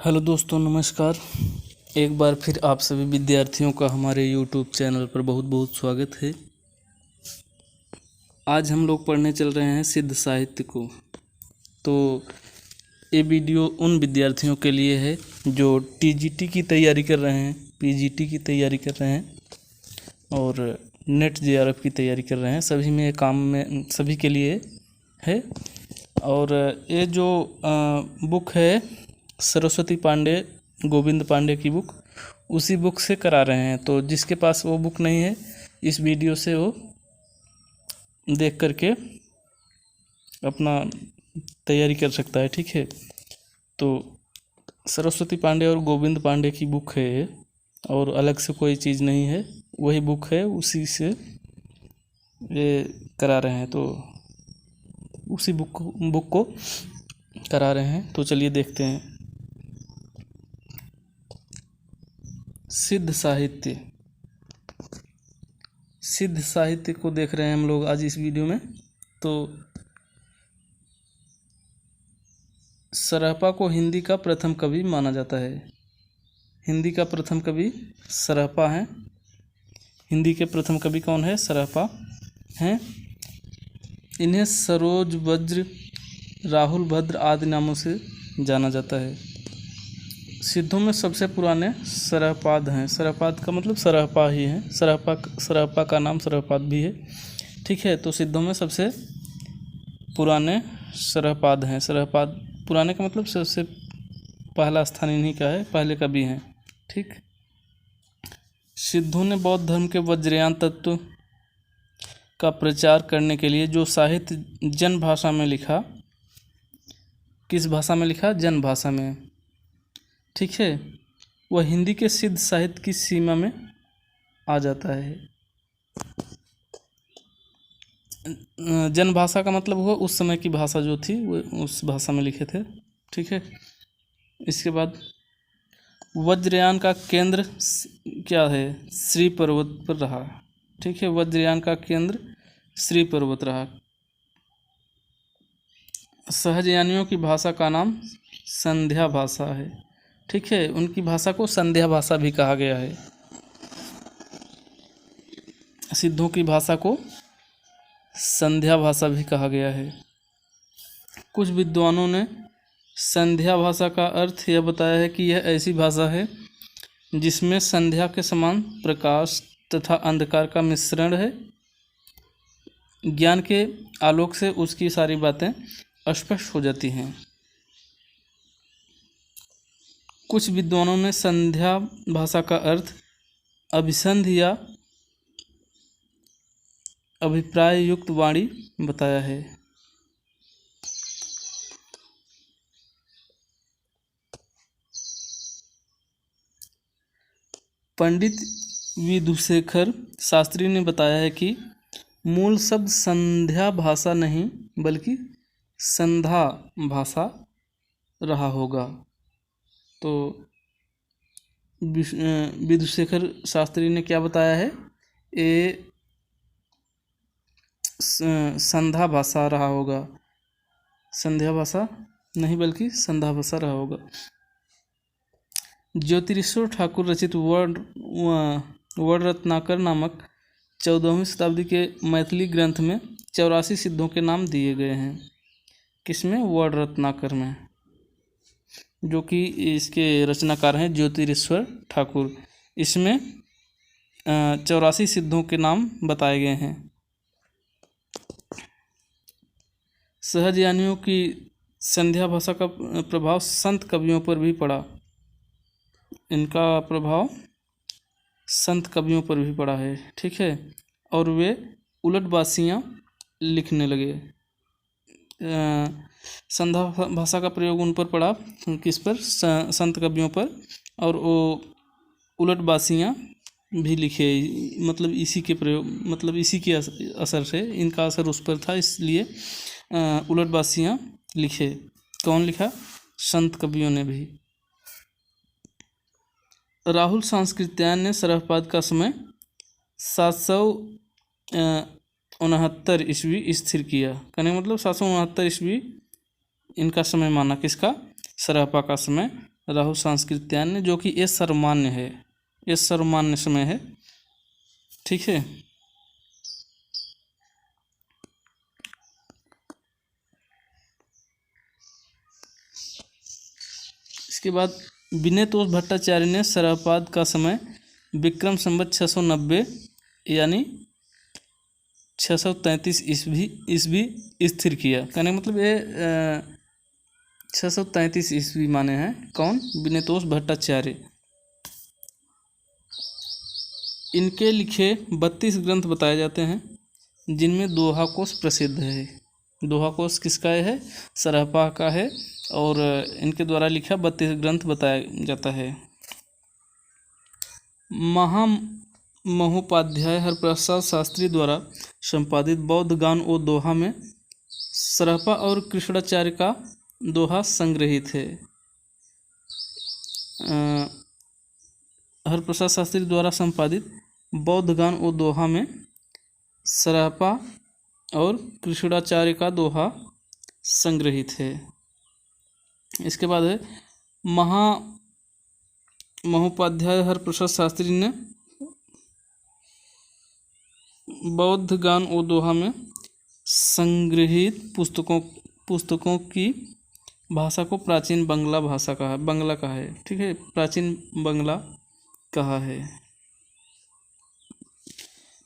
Hello दोस्तों, नमस्कार। एक बार फिर आप सभी विद्यार्थियों का हमारे YouTube चैनल पर बहुत बहुत स्वागत है। आज हम लोग पढ़ने चल रहे हैं सिद्ध साहित्य को। तो ये वीडियो उन विद्यार्थियों के लिए है जो TGT की तैयारी कर रहे हैं, PGT की तैयारी कर रहे हैं और नेट JRF की तैयारी कर रहे हैं। सभी में काम में सभी के लिए है। और ये जो बुक है सरस्वती पांडे, गोविंद पांडे की बुक, उसी बुक से करा रहे हैं। तो जिसके पास वो बुक नहीं है, इस वीडियो से वो देख करके अपना तैयारी कर सकता है। ठीक है। तो सरस्वती पांडे और गोविंद पांडे की बुक है ये, और अलग से कोई चीज़ नहीं है, वही बुक है, उसी से ये करा रहे हैं। तो उसी बुक को करा रहे हैं। तो चलिए देखते हैं। सिद्ध साहित्य को देख रहे हैं हम लोग आज इस वीडियो में। तो सरहपा को हिंदी का प्रथम कवि माना जाता है। हिंदी का प्रथम कवि सरहपा हैं। हिंदी के प्रथम कवि कौन है? सरहपा हैं। इन्हें सरोज, वज्र, राहुल भद्र आदि नामों से जाना जाता है। सिद्धों में सबसे पुराने सरहपाद हैं। सरहपाद का मतलब सरहपा ही है। सरहपा का नाम सरहपाद भी है। ठीक है। तो सिद्धों में सबसे पुराने सरहपाद हैं। सरहपाद पुराने का मतलब सबसे पहला स्थान इन्हीं का है, पहले कवि हैं। ठीक। सिद्धों ने बौद्ध धर्म के वज्रयान तत्व का प्रचार करने के लिए जो साहित्य जन भाषा में लिखा, किस भाषा में लिखा? जन भाषा में। ठीक है। वह हिंदी के सिद्ध साहित्य की सीमा में आ जाता है। जन भाषा का मतलब हुआ उस समय की भाषा जो थी, वो उस भाषा में लिखे थे। ठीक है। इसके बाद वज्रयान का केंद्र क्या है? श्री पर्वत पर रहा। ठीक है। वज्रयान का केंद्र श्री पर्वत रहा। सहजयानियों की भाषा का नाम संध्या भाषा है। ठीक है। उनकी भाषा को संध्या भाषा भी कहा गया है। सिद्धों की भाषा को संध्या भाषा भी कहा गया है। कुछ विद्वानों ने संध्या भाषा का अर्थ यह बताया है कि यह ऐसी भाषा है जिसमें संध्या के समान प्रकाश तथा अंधकार का मिश्रण है। ज्ञान के आलोक से उसकी सारी बातें स्पष्ट हो जाती हैं। कुछ विद्वानों ने संध्या भाषा का अर्थ अभिसंध या अभिप्राय युक्त वाणी बताया है। पंडित विधुशेखर शास्त्री ने बताया है कि मूल शब्द संध्या भाषा नहीं बल्कि संधा भाषा रहा होगा। तो विधुशेखर शास्त्री ने क्या बताया है? ये संधा भाषा रहा होगा। संध्या भाषा नहीं बल्कि संधा भाषा रहा होगा। ज्योतिरीश्वर ठाकुर रचित वर्ण रत्नाकर नामक 14वीं शताब्दी के मैथिली ग्रंथ में 84 सिद्धों के नाम दिए गए हैं। किसमें? वर्ण रत्नाकर में, जो कि इसके रचनाकार हैं ज्योतिरीश्वर ठाकुर। इसमें 84 सिद्धों के नाम बताए गए हैं। सहजयानियों की संध्या भाषा का प्रभाव संत कवियों पर भी पड़ा। इनका प्रभाव संत कवियों पर भी पड़ा है। ठीक है। और वे उलटबासियाँ लिखने लगे। संध्या भाषा का प्रयोग उन पर पड़ा, किस पर? संत कवियों पर। और वो उलटबासियाँ भी लिखे, मतलब इसी के प्रयोग, मतलब इसी के असर से इनका असर उस पर था, इसलिए उलटबासियाँ लिखे। कौन लिखा? संत कवियों ने भी। राहुल सांस्कृत्यायन ने सरहपाद का समय 769 ईस्वी स्थिर किया। कहने मतलब 769 ईस्वी इनका समय माना। किसका? सरहपा का समय राहु सांस्कृत्यान्य, जो कि ये सर्वमान्य है, ये सर्वमान्य समय है। ठीक है। इसके बाद विनयतोष भट्टाचार्य ने सरहपाद का समय विक्रम संवत 690 यानी 633 ईस्वी स्थिर किया। कहने का मतलब ये 633 ईस्वी माने हैं। कौन? विनयतोष भट्टाचार्य। इनके लिखे 32 ग्रंथ बताए जाते हैं, जिनमें दोहा कोश प्रसिद्ध है। दोहा कोश किसका है? सरहपा का है, और इनके द्वारा लिखा 32 ग्रंथ बताया जाता है। महोपाध्याय हरप्रसाद शास्त्री द्वारा संपादित बौद्ध गान और दोहा में सरहपा और कृष्णाचार्य का दोहा संग्रहित है। हरप्रसाद शास्त्री द्वारा संपादित बौद्ध गान और दोहा में सरहपा और कृष्णाचार्य का दोहा संग्रहित है। इसके बाद है महोपाध्याय हरप्रसाद शास्त्री ने बौद्ध गान और दोहा में संग्रहित पुस्तकों की भाषा को प्राचीन बंगला भाषा कहा, बंगला कहा है। ठीक है, प्राचीन बंगला कहा है।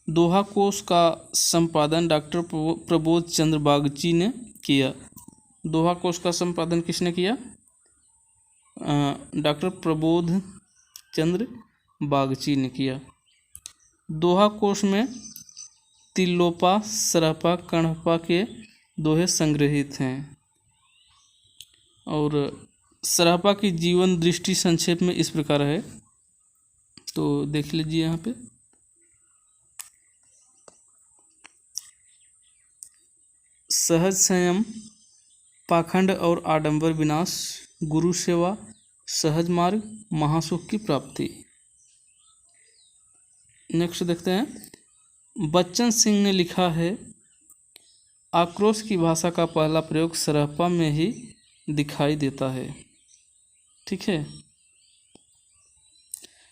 दोहा कोश का संपादन डॉक्टर प्रबोध चंद्र बागची ने किया। दोहा कोश का संपादन किसने किया? डॉक्टर प्रबोध चंद्र बागची ने किया। दोहा कोश में तिलोपा, सरहपा, कण्हपा के दोहे संग्रहित हैं। और सरहपा की जीवन दृष्टि संक्षेप में इस प्रकार है, तो देख लीजिए यहाँ पे। सहज संयम, पाखंड और आडंबर विनाश, गुरु सेवा, सहज मार्ग, महासुख की प्राप्ति। नेक्स्ट देखते हैं। बच्चन सिंह ने लिखा है, आक्रोश की भाषा का पहला प्रयोग सरहपा में ही दिखाई देता है। ठीक है।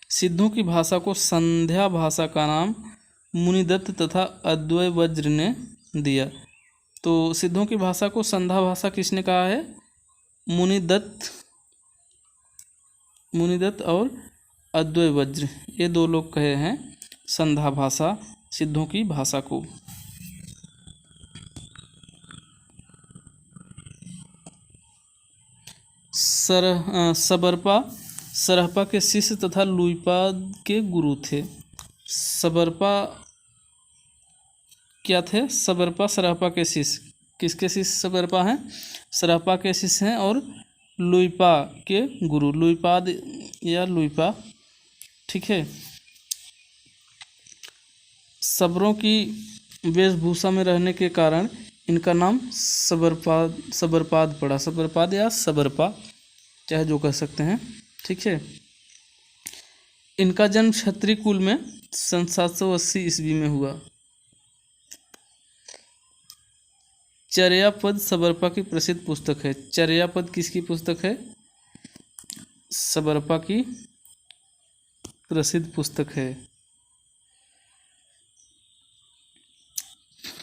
सिद्धों की भाषा को संध्या भाषा का नाम मुनिदत्त तथा अद्वै वज्र ने दिया। तो सिद्धों की भाषा को संध्या भाषा किसने कहा है? मुनिदत्त और अद्वै वज्र, ये दो लोग कहे हैं संध्या भाषा सिद्धों की भाषा को। सबरपा सरहपा के शिष्य तथा लुइपा के गुरु थे। सबरपा क्या थे? सबरपा सरहपा के शिष्य। किसके शिष्य सबरपा हैं? सरहपा के शिष्य हैं, और लुइपा के गुरु, लुइपाद या लुइपा। ठीक है। सबरों की वेशभूषा में रहने के कारण इनका नाम सबरपाद पड़ा। सबरपाद या सबरपा, चाहे जो कह सकते हैं। ठीक है। इनका जन्म क्षत्रिय कुल में सन 780 ईस्वी में हुआ। चर्यापद सबरपा की प्रसिद्ध पुस्तक है। चर्यापद किसकी पुस्तक है? सबरपा की प्रसिद्ध पुस्तक है।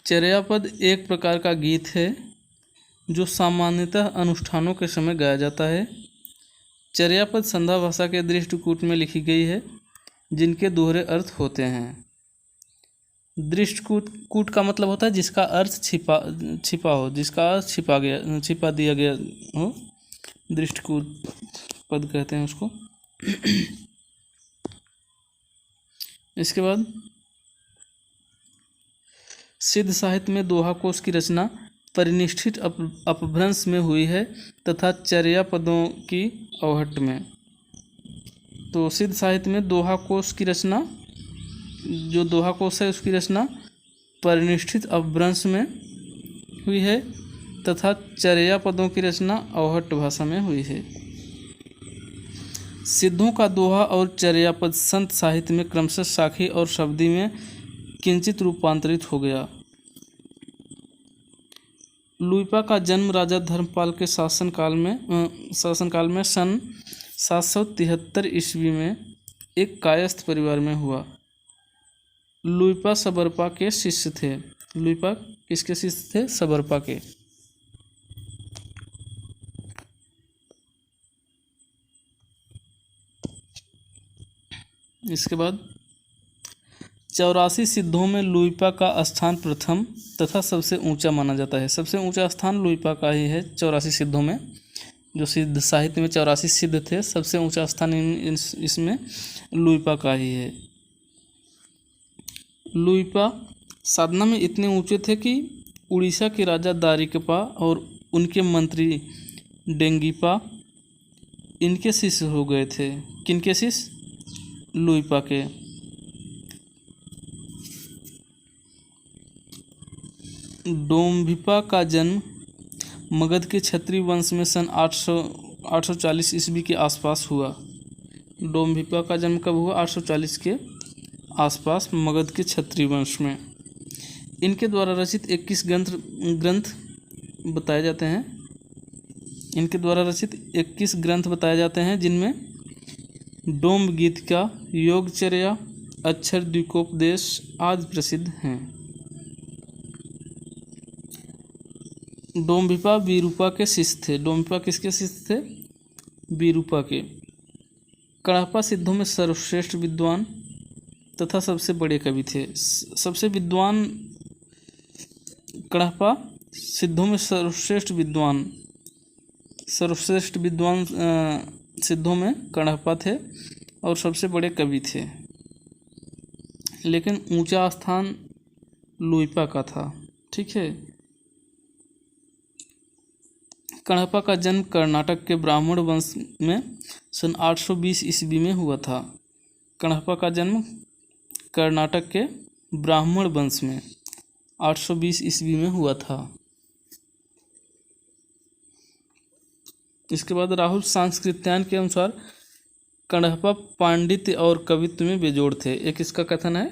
चर्यापद एक प्रकार का गीत है जो सामान्यतः अनुष्ठानों के समय गाया जाता है। चर्यापद संध्या भाषा के दृष्टिकूट में लिखी गई है, जिनके दोहरे अर्थ होते हैं। दृष्टिकूट का मतलब होता है जिसका अर्थ छिपा हो, जिसका अर्थ छिपा दिया गया हो, दृष्टिकूट पद कहते हैं उसको। इसके बाद सिद्ध साहित्य में दोहा कोश की रचना परिनिष्ठित अपभ्रंश में हुई है तथा चर्या पदों की अवहट्ट में। तो सिद्ध साहित्य में दोहा कोश की रचना, जो दोहा कोश है उसकी रचना परिनिष्ठित अपभ्रंश में हुई है तथा चर्या पदों की रचना अवहट्ट भाषा में हुई है। सिद्धों का दोहा और चर्यापद संत साहित्य में क्रमशः साखी और शब्दी में किंचित रूपांतरित हो गया। लुइपा का जन्म राजा धर्मपाल के शासनकाल में सन 773 ईस्वी में एक कायस्थ परिवार में हुआ। लुइपा सबरपा के शिष्य थे। लुइपा किसके शिष्य थे? सबरपा के। इसके बाद 84 सिद्धों में लुइपा का स्थान प्रथम तथा सबसे ऊंचा माना जाता है। सबसे ऊंचा स्थान लुइपा का ही है 84 सिद्धों में। जो सिद्ध साहित्य में 84 सिद्ध थे, सबसे ऊंचा स्थान इसमें लुइपा का ही है। लुइपा साधना में इतने ऊंचे थे कि उड़ीसा के राजा दारिकपा और उनके मंत्री डेंगीपा इनके शिष्य हो गए थे। किनके शिष्य? लुइपा के। डोम्भिपा का जन्म मगध के क्षत्रिय वंश में सन 840 ईस्वी के आसपास हुआ। डोम्भिपा का जन्म कब हुआ? 840 के आसपास मगध के क्षत्रिय वंश में। इनके द्वारा रचित 21 ग्रंथ बताए जाते हैं। इनके द्वारा रचित 21 ग्रंथ बताए जाते हैं, जिनमें डोम्भ गीतिका, योगचर्या, अक्षर द्विकोपदेश आदि प्रसिद्ध हैं। डोम्भिपा वीरूपा के शिष्य थे। डोम्भिपा किसके शिष्य थे? वीरूपा के। कणप्पा सिद्धों में सर्वश्रेष्ठ विद्वान तथा सबसे बड़े कवि थे। सबसे विद्वान कणप्पा सिद्धों में सर्वश्रेष्ठ विद्वान सिद्धों में कणप्पा थे और सबसे बड़े कवि थे। लेकिन ऊंचा स्थान लुइपा का था। ठीक है। कणप्पा का जन्म कर्नाटक के ब्राह्मण वंश में सन 820 ईस्वी में हुआ था। कणप्पा का जन्म कर्नाटक के ब्राह्मण वंश में 820 ईस्वी में हुआ था। इसके बाद राहुल सांस्कृत्यायन के अनुसार कणप्पा पांडित्य और कवित्व में बेजोड़ थे। एक इसका कथन है,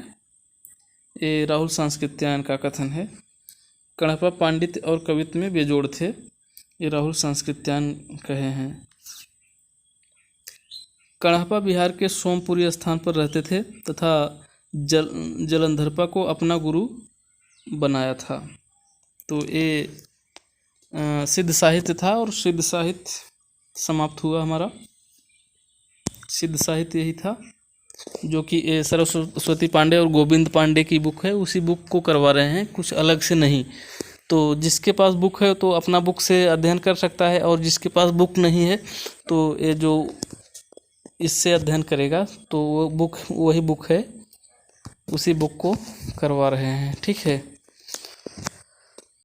ये राहुल सांस्कृत्यायन का कथन है। कणप्पा पांडित्य और कवित्व में बेजोड़ थे, ये राहुल सांस्कृत्यायन कहे हैं। कणप्पा बिहार के सोमपुरी स्थान पर रहते थे तथा जलंधरपा को अपना गुरु बनाया था। तो ये सिद्ध साहित्य था और सिद्ध साहित्य समाप्त हुआ हमारा। सिद्ध साहित्य यही था, जो कि सरस्वती पांडे और गोविंद पांडे की बुक है, उसी बुक को करवा रहे हैं, कुछ अलग से नहीं। तो जिसके पास बुक है तो अपना बुक से अध्ययन कर सकता है, और जिसके पास बुक नहीं है तो ये जो इससे अध्ययन करेगा तो वो बुक वही बुक है, उसी बुक को करवा रहे हैं। ठीक है।